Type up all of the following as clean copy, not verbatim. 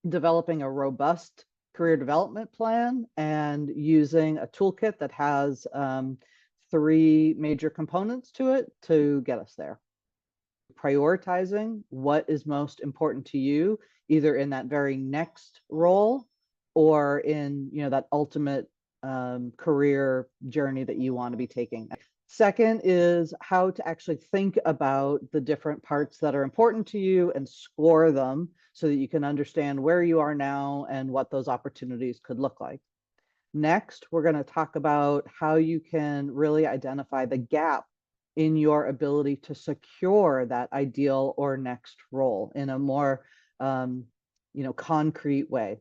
developing a robust career development plan and using a toolkit that has 3 major components to it to get us there. Prioritizing what is most important to you, either in that very next role or in, that ultimate career journey that you want to be taking. Second is how to actually think about the different parts that are important to you and score them so that you can understand where you are now and what those opportunities could look like. Next, we're going to talk about how you can really identify the gap in your ability to secure that ideal or next role in a more concrete way.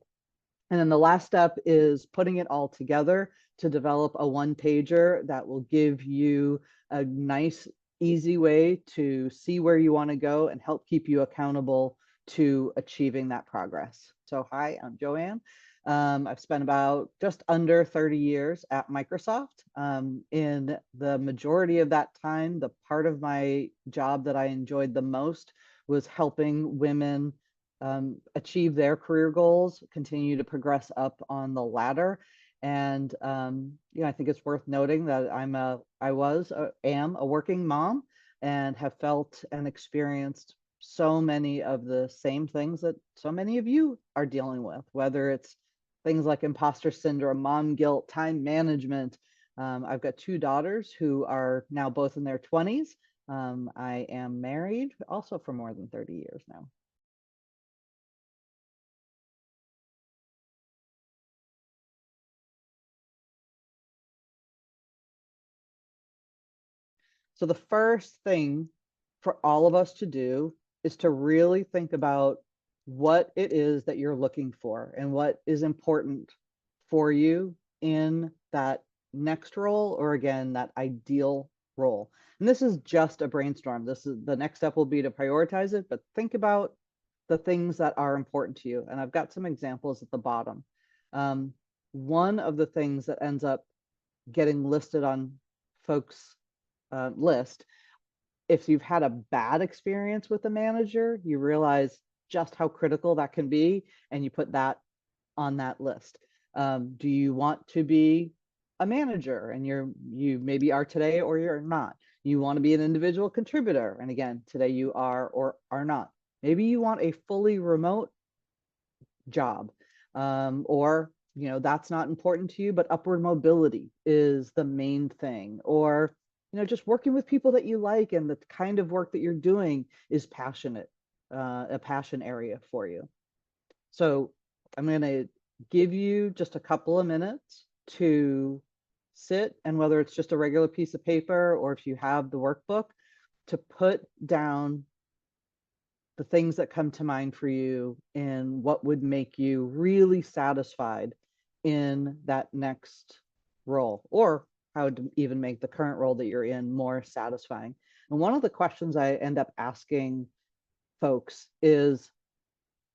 And then the last step is putting it all together to develop a one-pager that will give you a nice, easy way to see where you want to go and help keep you accountable to achieving that progress. So hi, I'm Joanne. I've spent about just under 30 years at Microsoft. In the majority of that time, the part of my job that I enjoyed the most was helping women achieve their career goals, continue to progress up on the ladder. And I think it's worth noting that am a working mom and have felt and experienced so many of the same things that so many of you are dealing with, whether it's things like imposter syndrome, mom guilt, time management. I've got 2 daughters who are now both in their 20s. I am married also for more than 30 years now. So the first thing for all of us to do is to really think about what it is that you're looking for and what is important for you in that next role, or again, that ideal role. And this is just a brainstorm. This is the next step will be to prioritize it, but think about the things that are important to you. And I've got some examples at the bottom. One of the things that ends up getting listed on folks' list, if you've had a bad experience with a manager, you realize just how critical that can be, and you put that on that list. Do you want to be a manager, and you maybe are today or you're not? You want to be an individual contributor, and again, today you are or are not. Maybe you want a fully remote job, or that's not important to you, but upward mobility is the main thing. Or just working with people that you like and the kind of work that you're doing is passionate, a passion area for you. So I'm going to give you just a couple of minutes to sit, and whether it's just a regular piece of paper or if you have the workbook, to put down the things that come to mind for you and what would make you really satisfied in that next role, or how to even make the current role that you're in more satisfying. And one of the questions I end up asking folks is,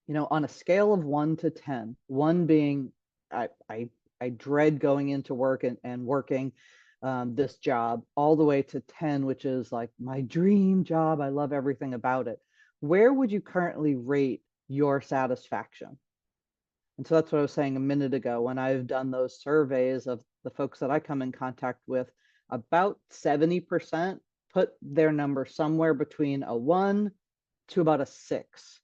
on a scale of 1 to 10, 1 being I dread going into work and working this job, all the way to 10, which is like my dream job. I love everything about it. Where would you currently rate your satisfaction? And so that's what I was saying a minute ago. When I've done those surveys of the folks that I come in contact with, about 70% put their number somewhere between a 1 to about a 6.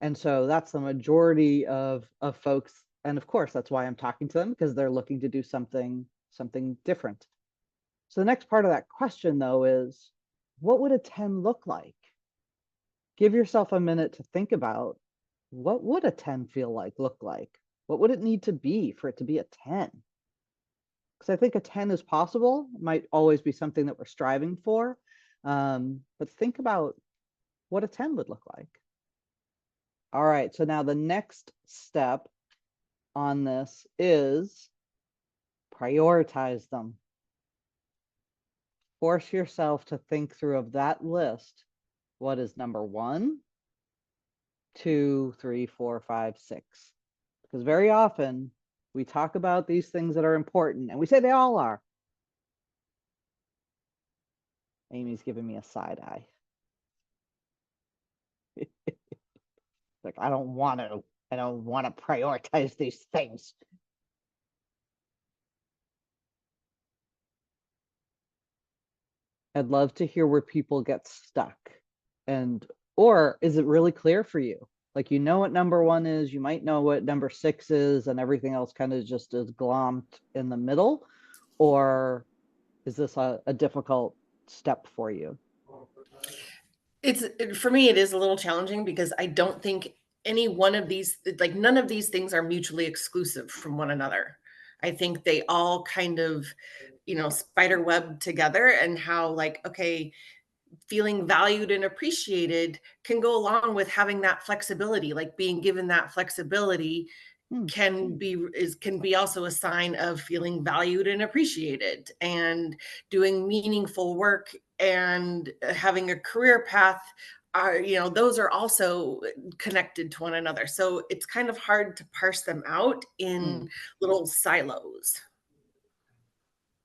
And so that's the majority of folks. And of course, that's why I'm talking to them, because they're looking to do something different. So the next part of that question, though, is what would a 10 look like? Give yourself a minute to think about, what would a 10 feel like, look like? What would it need to be for it to be a 10? Because I think a 10 is possible. It might always be something that we're striving for. But think about what a 10 would look like. All right, so now the next step on this is prioritize them. Force yourself to think through of that list. What is number 1, 2, 3, 4, 5, 6? Because very often we talk about these things that are important and we say they all are. Amy's giving me a side eye. Like, I don't want to prioritize these things. I'd love to hear where people get stuck. And, or is it really clear for you? Like, you know what number 1 is, you might know what number 6 is, and everything else kind of just is glommed in the middle? Or is this a difficult step for you? For me, it is a little challenging because I don't think any one of these, like none of these things are mutually exclusive from one another. I think they all kind of, spider web together, and how like, okay, feeling valued and appreciated can go along with having that flexibility, like being given that flexibility Hmm. can be also a sign of feeling valued and appreciated, and doing meaningful work and having a career path are, those are also connected to one another. So it's kind of hard to parse them out Hmm. in little silos.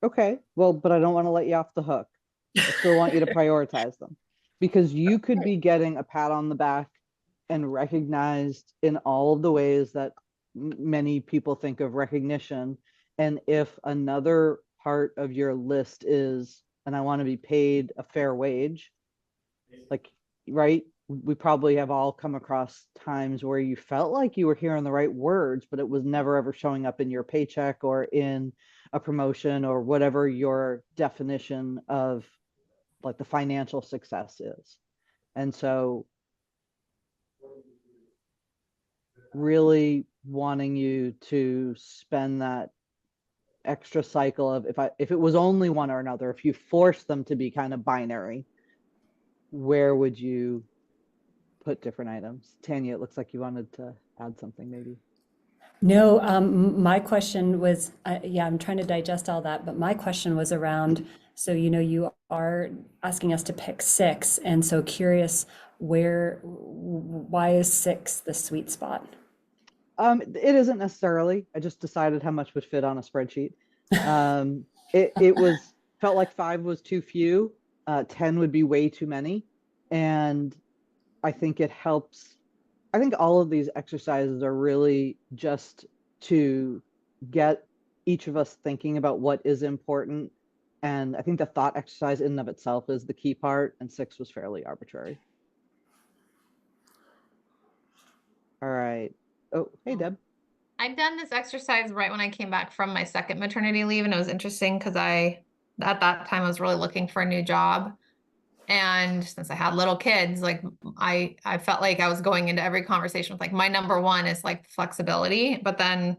Okay, well, but I don't want to let you off the hook. I still want you to prioritize them, because you could be getting a pat on the back and recognized in all of the ways that many people think of recognition. And if another part of your list is, and I want to be paid a fair wage, like, right? We probably have all come across times where you felt like you were hearing the right words, but it was never ever showing up in your paycheck or in a promotion or whatever your definition of like the financial success is. And so really wanting you to spend that extra cycle of, if it was only one or another, if you force them to be kind of binary, where would you put different items? Tanya, it looks like you wanted to add something maybe. No, my question was, yeah, I'm trying to digest all that, but my question was around, so you are asking us to pick 6, and so curious why is 6 the sweet spot? It isn't necessarily. I just decided how much would fit on a spreadsheet. It was felt like 5 was too few. 10 would be way too many. And I think it helps. I think all of these exercises are really just to get each of us thinking about what is important. And I think the thought exercise in and of itself is the key part, and 6 was fairly arbitrary. All right. Oh, hey, Deb. I'd done this exercise right when I came back from my second maternity leave, and it was interesting because at that time, I was really looking for a new job. And since I had little kids, like I felt like I was going into every conversation with like my number 1 is like flexibility. But then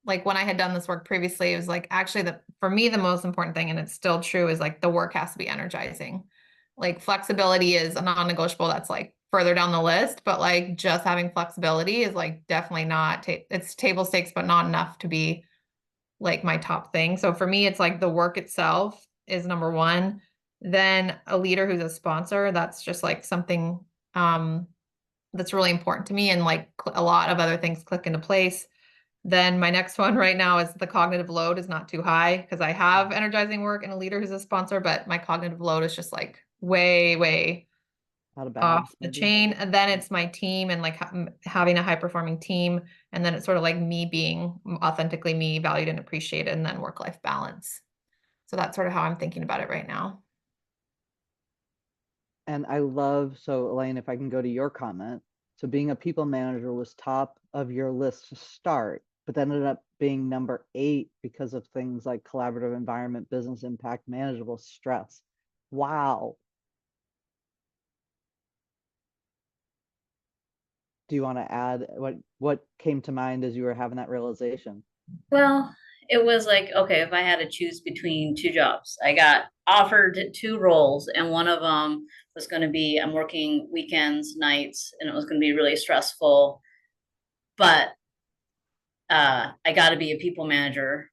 like when I had done this work previously, it was like actually for me, the most important thing, and it's still true, is like the work has to be energizing. Like flexibility is a non-negotiable, that's like further down the list, but like just having flexibility is like definitely not, it's table stakes, but not enough to be like my top thing. So for me, it's like the work itself is number 1. Then a leader who's a sponsor, that's just like something that's really important to me, and like a lot of other things click into place. Then my next one right now is the cognitive load is not too high, because I have energizing work and a leader who's a sponsor, but my cognitive load is just like way, way Out of off balance, the maybe. chain. And then it's my team, and like having a high performing team. And then it's sort of like me being authentically me, valued and appreciated, and then work-life balance. So that's sort of how I'm thinking about it right now. And I love, so Elaine, if I can go to your comment. So being a people manager was top of your list to start, but then ended up being number 8 because of things like collaborative environment, business impact, manageable stress. Wow. Do you want to add what came to mind as you were having that realization? Well, it was like, okay, if I had to choose between 2 jobs, I got offered 2 roles, and one of them was going to be I'm working weekends, nights, and it was going to be really stressful. But I got to be a people manager,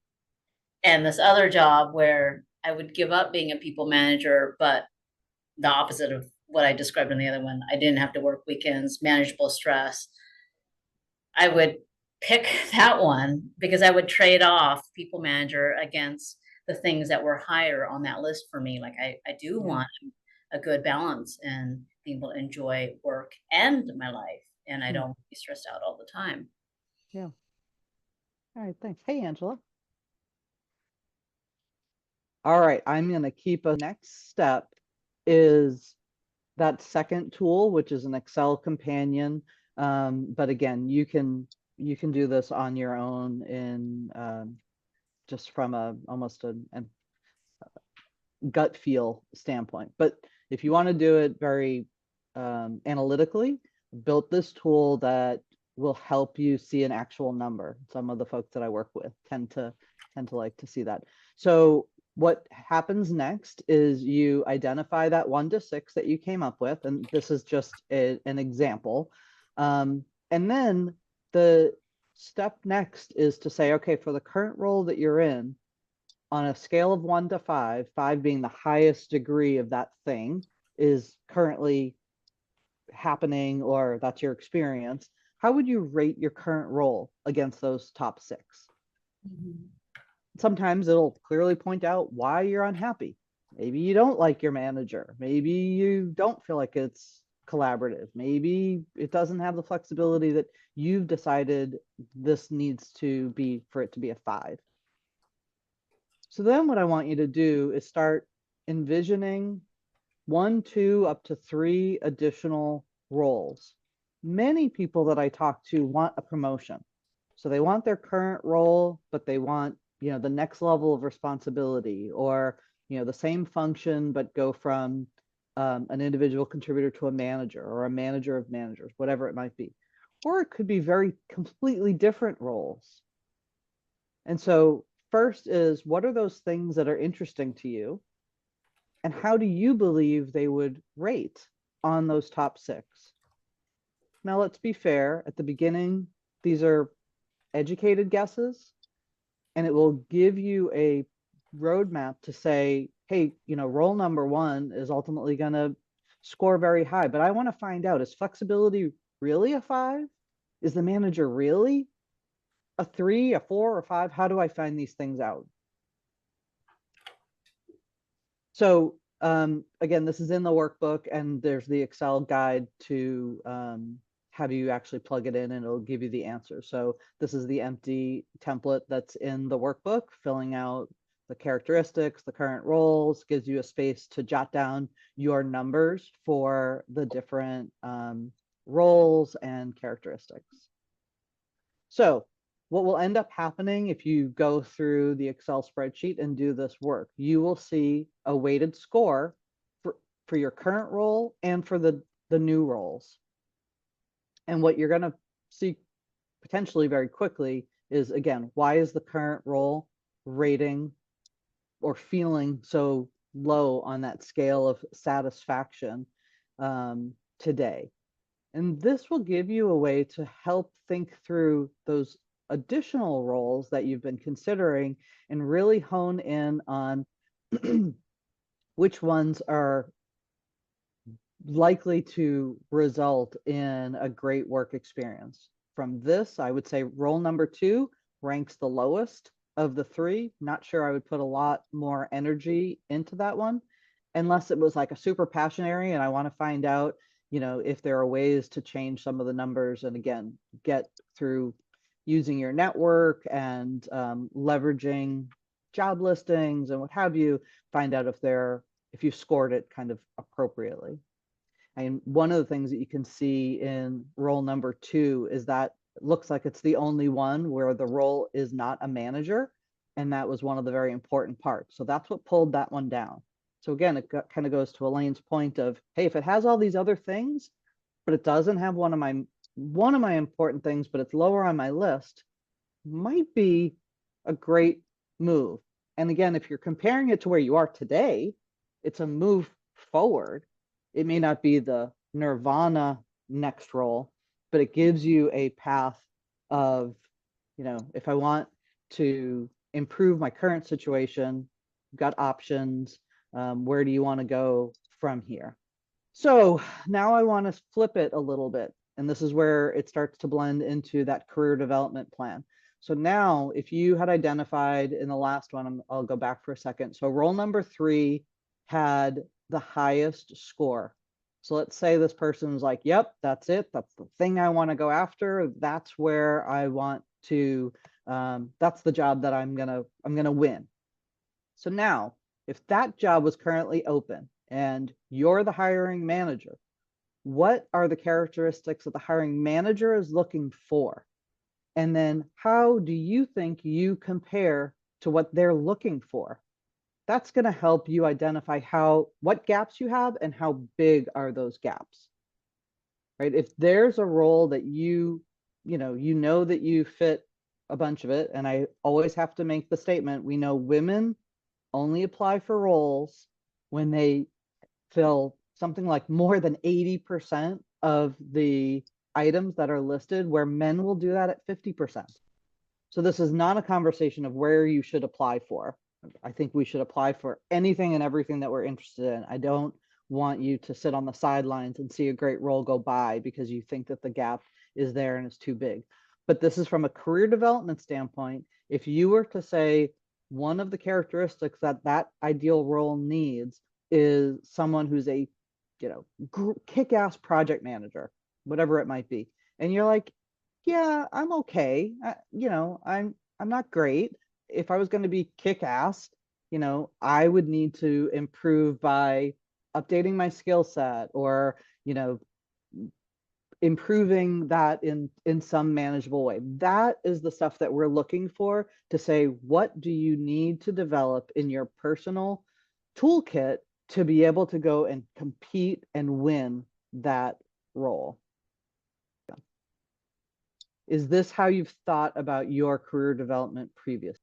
and this other job where I would give up being a people manager, but the opposite of what I described in the other one. I didn't have to work weekends, manageable stress. I would pick that one because I would trade off people manager against the things that were higher on that list for me. Like I do want a good balance and being able to enjoy work and my life. and I don't be stressed out all the time. All right, thanks. Hey, Angela. All right, I'm gonna keep a next step is that second tool, which is an Excel companion. But again, you can do this on your own in just from almost a gut feel standpoint. But if you want to do it very analytically, built this tool that will help you see an actual number. Some of the folks that I work with tend to like to see that. So what happens next is you identify that 1 to 6 that you came up with, and this is just an example. And then the step next is to say, okay, for the current role that you're in, on a scale of 1 to 5, 5 being the highest degree of that thing is currently happening, or that's your experience, how would you rate your current role against those top 6? Sometimes it'll clearly point out why you're unhappy. Maybe you don't like your manager. Maybe you don't feel like it's collaborative. Maybe it doesn't have the flexibility that you've decided this needs to be for it to be a 5. So then what I want you to do is start envisioning 1, 2, up to 3 additional roles. Many people that I talk to want a promotion. So they want their current role, but they want, the next level of responsibility, or, the same function, but go from an individual contributor to a manager, or a manager of managers, whatever it might be. Or it could be very completely different roles. And so first is, what are those things that are interesting to you? And how do you believe they would rate on those top 6? Now, let's be fair. At the beginning, these are educated guesses, and it will give you a roadmap to say, hey, role number 1 is ultimately going to score very high, but I want to find out, is flexibility really a 5? Is the manager really a 3, a 4, or 5? How do I find these things out? So again, this is in the workbook, and there's the Excel guide to have you actually plug it in, and it'll give you the answer. So this is the empty template that's in the workbook, filling out the characteristics, the current roles, gives you a space to jot down your numbers for the different roles and characteristics. So what will end up happening if you go through the Excel spreadsheet and do this work, you will see a weighted score for your current role and for the new roles. And what you're going to see potentially very quickly is, again, why is the current role rating or feeling so low on that scale of satisfaction today? And this will give you a way to help think through those additional roles that you've been considering and really hone in on which ones are likely to result in a great work experience. From this, I would say role number 2 ranks the lowest of the 3. Not sure I would put a lot more energy into that one, unless it was like a super passion area and I want to find out, if there are ways to change some of the numbers, and again, get through using your network and leveraging job listings and what have you, find out if you've scored it kind of appropriately. And one of the things that you can see in role number 2 is that it looks like it's the only one where the role is not a manager. And that was one of the very important parts. So that's what pulled that one down. So again, it kind of goes to Elaine's point of, hey, if it has all these other things, but it doesn't have one of my important things, but it's lower on my list, might be a great move. And again, if you're comparing it to where you are today, it's a move forward. It may not be the nirvana next role, but it gives you a path of, if I want to improve my current situation, got options. Where do you want to go from here? So now I want to flip it a little bit. And this is where it starts to blend into that career development plan. So now if you had identified in the last one, I'll go back for a second. So role number 3 had the highest score. So let's say this person's like, yep, that's it. That's the thing I want to go after. That's where I want to, that's the job that I'm gonna win. So now, if that job was currently open and you're the hiring manager, what are the characteristics that the hiring manager is looking for? And then how do you think you compare to what they're looking for? That's going to help you identify what gaps you have and how big are those gaps. Right? If there's a role that you know that you fit a bunch of it, and I always have to make the statement, we know women only apply for roles when they fill something like more than 80% of the items that are listed, where men will do that at 50%. So this is not a conversation of where you should apply for. I think we should apply for anything and everything that we're interested in. I don't want you to sit on the sidelines and see a great role go by because you think that the gap is there and it's too big. But this is from a career development standpoint. If you were to say one of the characteristics that that ideal role needs is someone who's a, kick-ass project manager, whatever it might be, and you're like, yeah, I'm okay. I'm not great. If I was going to be kick-ass, I would need to improve by updating my skill set or, improving that in some manageable way. That is the stuff that we're looking for to say, what do you need to develop in your personal toolkit to be able to go and compete and win that role? Is this how you've thought about your career development previously?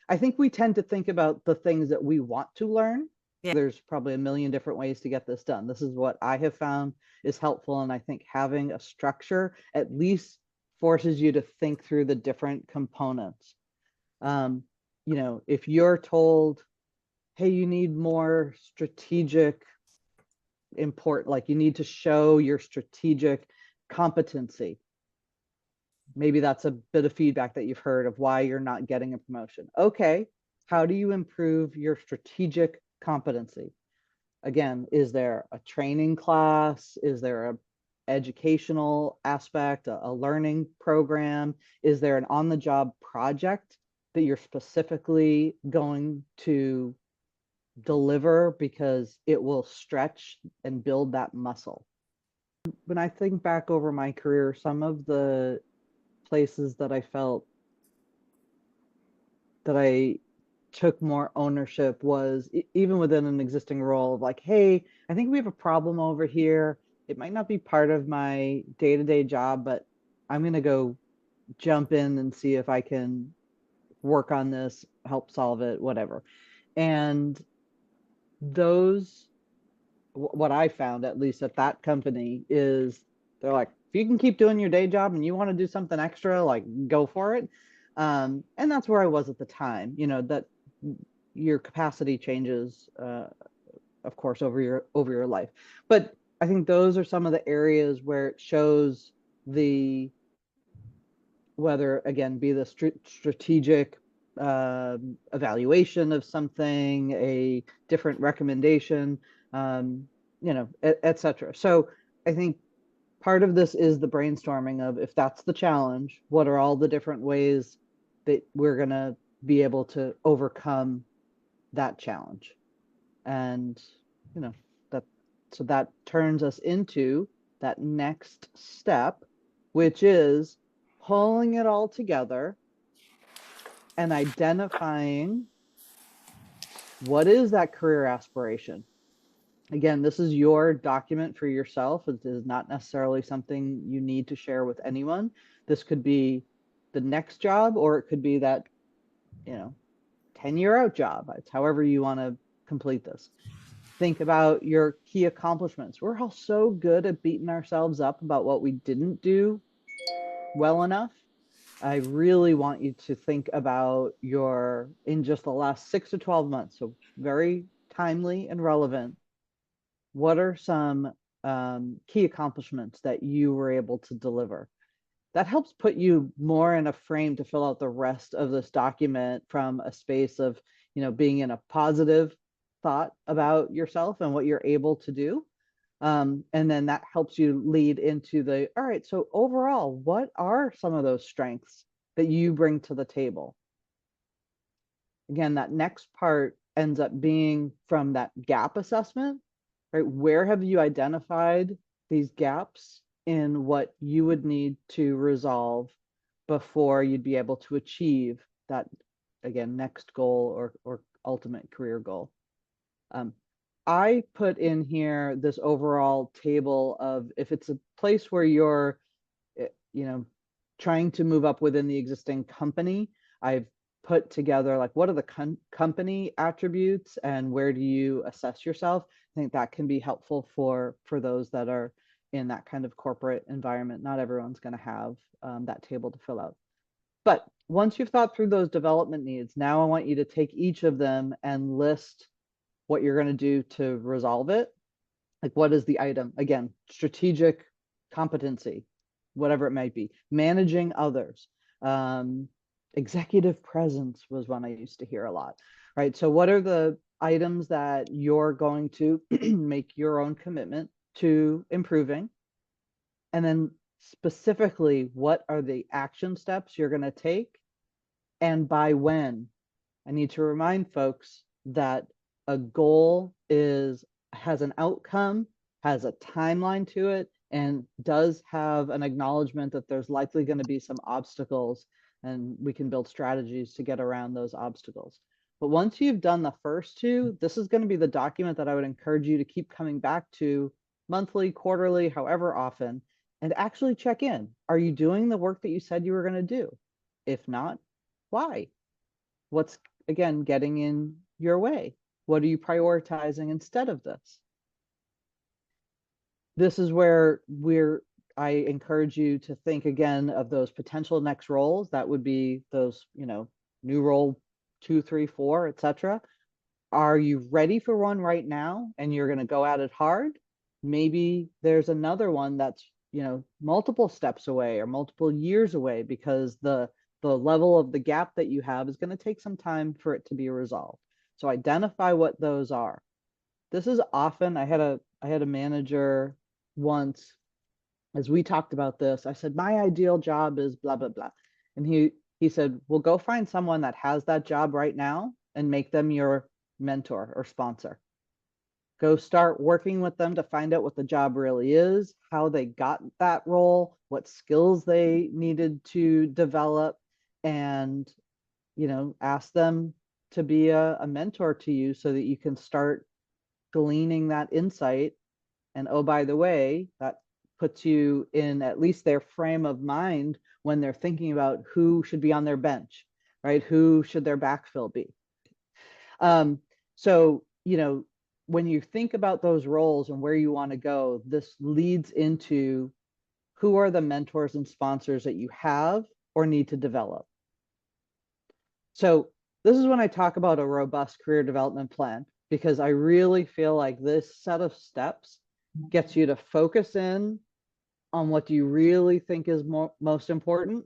I think we tend to think about the things that we want to learn. Yeah. There's probably a million different ways to get this done. This is what I have found is helpful. And I think having a structure at least forces you to think through the different components. If you're told, hey, you need more strategic like you need to show your strategic competency. Maybe that's a bit of feedback that you've heard of why you're not getting a promotion. Okay, how do you improve your strategic competency? Again, is there a training class? Is there a educational aspect, a learning program? Is there an on-the-job project that you're specifically going to deliver because it will stretch and build that muscle? When I think back over my career, some of the places that I felt that I took more ownership was even within an existing role of like, hey, I think we have a problem over here. It might not be part of my day-to-day job, but I'm going to go jump in and see if I can work on this, help solve it, whatever. And what I found, at least at that company, is they're like, if you can keep doing your day job and you want to do something extra, like go for it. And that's where I was at the time, that your capacity changes, of course, over your life. But I think those are some of the areas where it shows whether, again, be the strategic evaluation of something, a different recommendation, et cetera. So I think part of this is the brainstorming of, if that's the challenge, what are all the different ways that we're going to be able to overcome that challenge? And, so that turns us into that next step, which is pulling it all together and identifying what is that career aspiration. Again, this is your document for yourself. It is not necessarily something you need to share with anyone. This could be the next job, or it could be that, 10-year out job. It's however you want to complete this. Think about your key accomplishments. We're all so good at beating ourselves up about what we didn't do well enough. I really want you to think about in just the last 6 to 12 months, so very timely and relevant, what are some key accomplishments that you were able to deliver? That helps put you more in a frame to fill out the rest of this document from a space of, being in a positive thought about yourself and what you're able to do. And then that helps you lead into the, all right, so overall, what are some of those strengths that you bring to the table? Again, that next part ends up being from that gap assessment, right? Where have you identified these gaps in what you would need to resolve before you'd be able to achieve that, again, next goal or ultimate career goal? I put in here this overall table of if it's a place where you're, you know, trying to move up within the existing company, I've put together like what are the company attributes and where do you assess yourself. I think that can be helpful for those that are in that kind of corporate environment. Not everyone's going to have that table to fill out. But once you've thought through those development needs, now I want you to take each of them and list what you're going to do to resolve it. Like, what is the item? Again, strategic competency, whatever it might be, managing others, executive presence was one I used to hear a lot, right? So what are the items that you're going to make your own commitment to improving? And then specifically, what are the action steps you're going to take and by when? I need to remind folks that a goal has an outcome, has a timeline to it, and does have an acknowledgement that there's likely going to be some obstacles, and we can build strategies to get around those obstacles. But once you've done the first two, this is going to be the document that I would encourage you to keep coming back to monthly, quarterly, however often, and actually check in. Are you doing the work that you said you were going to do? If not, why? What's, again, getting in your way? What are you prioritizing instead of this? This is where I encourage you to think again of those potential next roles. That would be those, new role 2, 3, 4, etc. Are you ready for one right now and you're going to go at it hard? Maybe there's another one that's, multiple steps away or multiple years away because the level of the gap that you have is going to take some time for it to be resolved. So identify what those are. This is often, I had a manager once, as we talked about this, I said, my ideal job is blah, blah, blah. And he said, well, go find someone that has that job right now and make them your mentor or sponsor. Go start working with them to find out what the job really is, how they got that role, what skills they needed to develop, and, ask them to be a mentor to you so that you can start gleaning that insight. And oh, by the way, that puts you in at least their frame of mind when they're thinking about who should be on their bench, right? Who should their backfill be? So, when you think about those roles and where you want to go, this leads into who are the mentors and sponsors that you have or need to develop. So this is when I talk about a robust career development plan, because I really feel like this set of steps gets you to focus in on what do you really think is most important.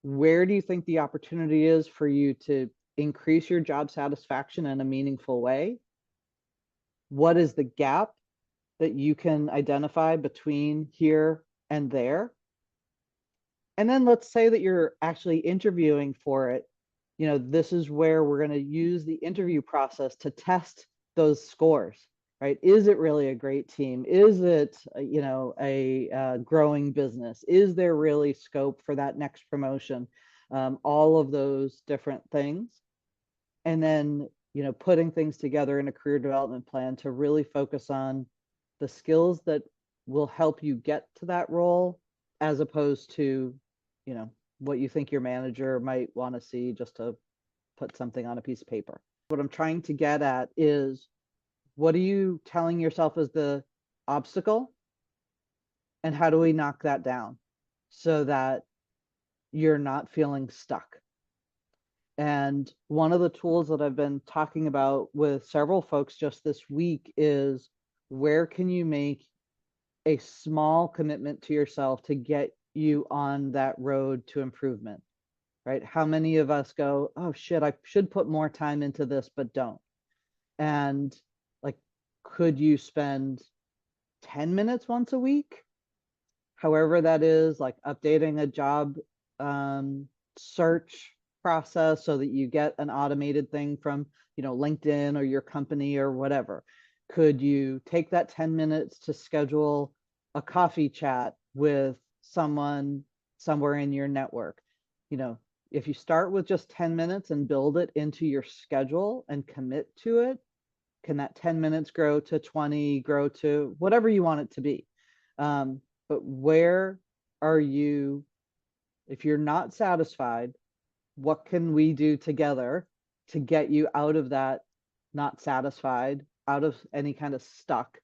Where do you think the opportunity is for you to increase your job satisfaction in a meaningful way? What is the gap that you can identify between here and there? And then let's say that you're actually interviewing for it. This is where we're going to use the interview process to test those scores, right? Is it really a great team? Is it, a growing business? Is there really scope for that next promotion? All of those different things. And then, putting things together in a career development plan to really focus on the skills that will help you get to that role, as opposed to, what you think your manager might want to see just to put something on a piece of paper. What I'm trying to get at is, what are you telling yourself is the obstacle? And how do we knock that down so that you're not feeling stuck? And one of the tools that I've been talking about with several folks just this week is, where can you make a small commitment to yourself to get you on that road to improvement, right? How many of us go, oh shit, I should put more time into this, but don't. And like, could you spend 10 minutes once a week, however that is, like updating a job search process so that you get an automated thing from, you know, LinkedIn or your company or whatever. Could you take that 10 minutes to schedule a coffee chat with someone somewhere in your network? You know, if you start with just 10 minutes and build it into your schedule and commit to it, can that 10 minutes grow to 20, grow to whatever you want it to be? But where are you, if you're not satisfied, what can we do together to get you out of that not satisfied, out of any kind of stuck,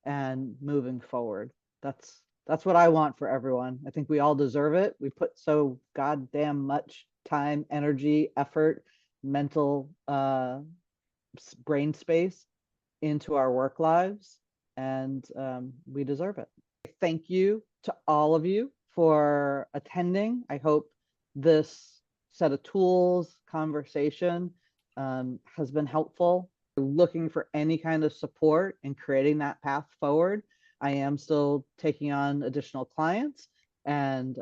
and moving forward? That's what I want for everyone. I think we all deserve it. We put so goddamn much time, energy, effort, mental brain space into our work lives, and we deserve it. Thank you to all of you for attending. I hope this set of tools, conversation has been helpful. Looking for any kind of support in creating that path forward. I am still taking on additional clients, and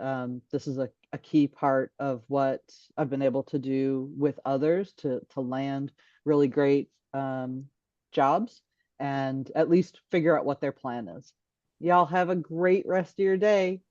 this is a key part of what I've been able to do with others to land really great jobs and at least figure out what their plan is. Y'all have a great rest of your day.